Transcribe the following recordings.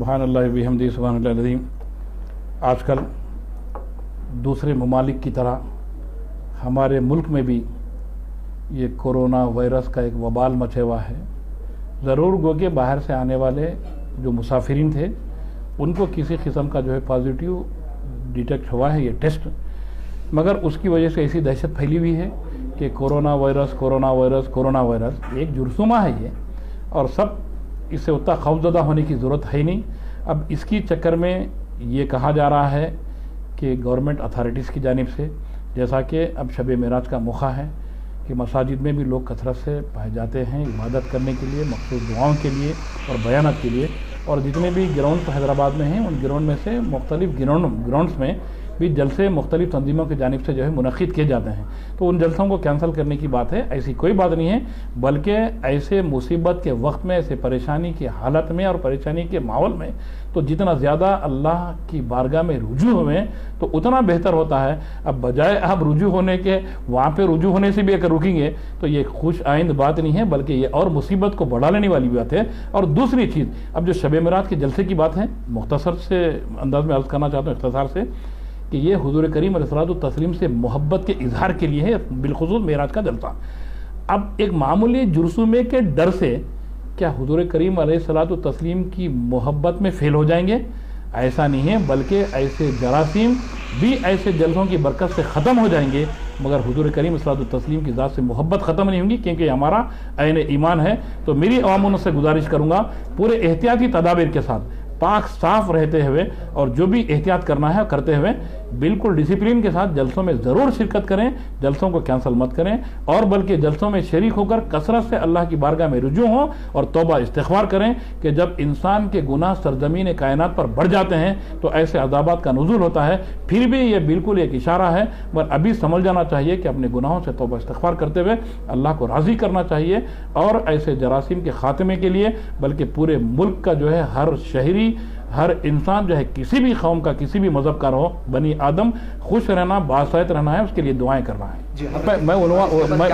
सुबहान अल्लाह बिहम्दी सुबहान अल्लाह अज़ीम। आजकल दूसरे ममालिक की तरह हमारे मुल्क में भी ये कोरोना वायरस का एक वबाल मचा हुआ है। ज़रूर गो के बाहर से आने वाले जो मुसाफिरीन थे उनको किसी किस्म का जो है पॉजिटिव डिटेक्ट हुआ है ये टेस्ट, मगर उसकी वजह से ऐसी दहशत फैली हुई है कि कोरोना वायरस एक जुर्सुमा है ये, और सब इससे उतना खौफज़दा होने की ज़रूरत है नहीं। अब इसकी चक्कर में ये कहा जा रहा है कि गवर्नमेंट अथॉरिटीज़ की जानिब से, जैसा कि अब शब मेराज का मौका है कि मसाजिद में भी लोग कसरत से पाए जाते हैं इबादत करने के लिए, मखसूस दुआओं के लिए और बयानत के लिए, और जितने भी ग्राउंड हैदराबाद में हैं उन ग्राउंड में से मुख्तलिफ ग्राउंड्स में भी जलसे मुख्तलिफ तंजीमों की जानिब से जो है मुनक़िद किए जाते हैं। तो उन जलसों को कैंसिल करने की बात है, ऐसी कोई बात नहीं है, बल्कि ऐसे मुसीबत के वक्त में, ऐसे परेशानी की हालत में और परेशानी के माहौल में तो जितना ज़्यादा अल्लाह की बारगाह में रुजू हुए तो उतना बेहतर होता है। अब बजाय आप रुजू होने के वहाँ पे रुजू होने से भी अगर रुकेंगे तो ये खुश आइंद बात नहीं है, बल्कि ये और मुसीबत को बढ़ा लेने वाली बात है। और दूसरी चीज़, अब जो शब मेराज के जलसे की बात है, मुख्तसर से अंदाज में अर्ज़ करना चाहता हूँ इख्तिसार से, कि ये हुज़ूर करीम अलैहिस्सलातु तस्लीम से मोहब्बत के इजहार के लिए है, बिलखुसूस मेराज का जलसा। अब एक मामूली जुर्सुमे के डर से क्या हुज़ूर करीम अलैहिस्सलातु तस्लीम की मोहब्बत में फेल हो जाएंगे? ऐसा नहीं है, बल्कि ऐसे जरासीम भी ऐसे जलसों की बरकत से ख़त्म हो जाएंगे, मगर हुज़ूर करीम अलैहिस्सलातु तस्लीम की ज़ात से मोहब्बत ख़त्म नहीं होगी, क्योंकि हमारा ऐन ईमान है। तो मेरी अवाम से गुजारिश करूँगा पूरे एहतियाती तदाबीर के साथ, पाक साफ रहते हुए और जो भी एहतियात करना है करते हुए बिल्कुल डिसिप्लिन के साथ जलसों में ज़रूर शिरकत करें, जलसों को कैंसिल मत करें, और बल्कि जलसों में शरीक होकर कसरत से अल्लाह की बारगाह में रुजू हों और तौबा इस्तिग़फ़ार करें कि जब इंसान के गुनाह सरज़मीन कायनात पर बढ़ जाते हैं तो ऐसे अज़ाबात का नुज़ूल होता है। फिर भी ये बिल्कुल एक इशारा है, मगर अभी समझ जाना चाहिए कि अपने गुनाहों से तौबा इस्तिग़फ़ार करते हुए अल्लाह को राज़ी करना चाहिए, और ऐसे जरासीम के ख़ात्मे के लिए बल्कि पूरे मुल्क का जो है हर शहरी, हर इंसान जो है किसी भी कौम का, किसी भी मज़हब का हो, बनी आदम खुश रहना, बासायत रहना है, उसके लिए दुआएं करना है।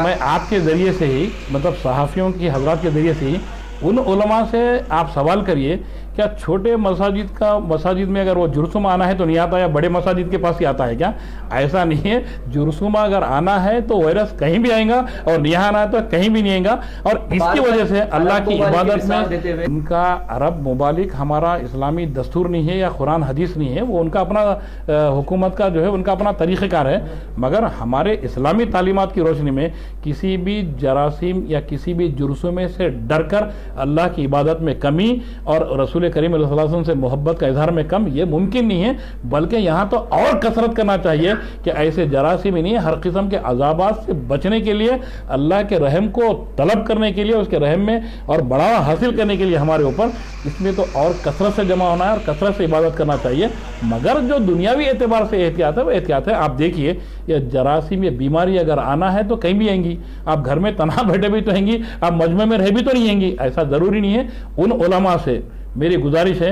मैं आपके ज़रिए से ही, मतलब सहाफ़ियों की हज़रात के ज़रिए से ही उन उलमा से आप सवाल करिए, क्या छोटे मसाजिद में अगर वो जुर्सुमा आना है तो नहीं आता, या बड़े मसाजिद के पास ही आता है क्या? ऐसा नहीं है। जुर्सुमा अगर आना है तो वायरस कहीं भी आएगा, और नहीं आना है तो कहीं भी नहीं आएगा। और इसकी वजह से अल्लाह की इबादत में उनका अरब मुबालिक हमारा इस्लामी दस्तूर नहीं है या कुरान हदीस नहीं है, वो उनका अपना हुकूमत का जो है उनका अपना तरीक़ेकार है। मगर हमारे इस्लामी तालीमात की रोशनी में किसी भी जरासीम या किसी भी जुर्सुमे से डर कर अल्लाह की इबादत में कमी और रसूल करीम अलैहि वसल्लम से मोहब्बत का इजहार में कम, ये मुमकिन नहीं है। बल्कि यहाँ तो और कसरत करना चाहिए कि ऐसे जरासीम ही नहीं, हर किस्म के अजाबात से बचने के लिए, अल्लाह के रहम को तलब करने के लिए, उसके रहम में और बढ़ावा हासिल करने के लिए हमारे ऊपर इसमें तो और कसरत से जमा होना है और कसरत से इबादत करना चाहिए। मगर जो दुनियावी एतबार से एहतियात है वो एहतियात है। आप देखिए, ये जरासीम, ये बीमारी अगर आना है तो कहीं भी आएंगी, आप घर में तनहा बैठे भी तो आएंगी, आप मजमे में रह भी तो नहीं आएंगी, ऐसा ज़रूरी नहीं है। उन उलमा से मेरी गुजारिश है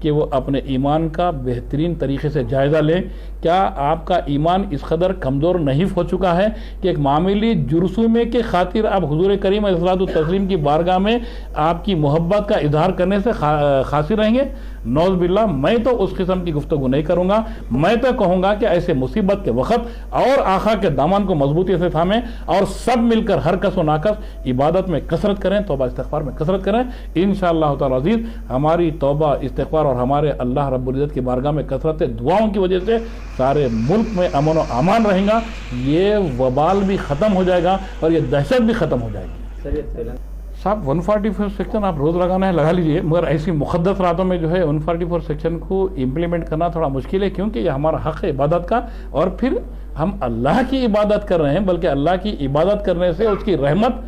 कि वो अपने ईमान का बेहतरीन तरीके से जायज़ा लें। क्या आपका ईमान इस कदर कमज़ोर नहीं हो चुका है कि एक मामूली जुर्सुमे के खातिर आप हुज़ूर करीम अलैहिस्सलातु तस्लीम की बारगाह में आपकी मोहब्बत का इजहार करने से खासिर रहेंगे? नौज़ बिल्लाह, मैं तो उस किस्म की गुफ्तगू नहीं करूँगा। मैं तो कहूँगा कि ऐसे मुसीबत के वक़्त और आका के दामन को मजबूती से थामें और सब मिलकर हर कस व नाकस इबादत में कसरत करें, तौबा इस्तिग़फ़ार में कसरत करें। इंशाअल्लाह ताला अज़ीज़ हमारी तौबा इस्तिग़फ़ार और हमारे अल्लाह रब्बुल इज़्ज़त की बारगाह में कसरत दुआओं की वजह से सारे मुल्क में अमन व अमान रहेगा, ये वबाल भी ख़त्म हो जाएगा और ये दहशत भी ख़त्म हो जाएगी। साहब 144 सेक्शन आप रोज़ लगाना है लगा लीजिए, मगर ऐसी मुक़द्दस रातों में जो है 144 सेक्शन को इम्प्लीमेंट करना थोड़ा मुश्किल है, क्योंकि ये हमारा हक़ है इबादत का, और फिर हम अल्लाह की इबादत कर रहे हैं, बल्कि अल्लाह की इबादत करने से उसकी रहमत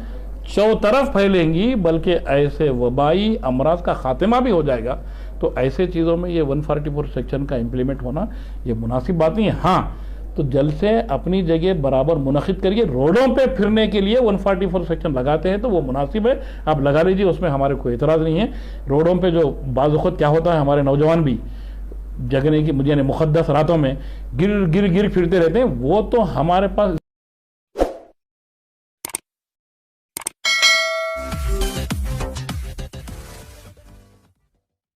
चौतरफ फैलेंगी, बल्कि ऐसे वबाई अमराज का ख़ात्मा भी हो जाएगा। तो ऐसे चीज़ों में ये 144 सेक्शन का इम्प्लीमेंट होना ये मुनासिब बात नहीं है। हाँ, तो जलसे अपनी जगह बराबर मुनक़िद करिए। रोडों पे फिरने के लिए 144 सेक्शन लगाते हैं तो वो मुनासिब है, आप लगा लीजिए, उसमें हमारे कोई एतराज़ नहीं है। रोडों पे जो बाज़ वक़्त क्या होता है, हमारे नौजवान भी जगने की मुझे मुक़द्दस रातों में गिर फिरते रहते हैं, वो तो हमारे पास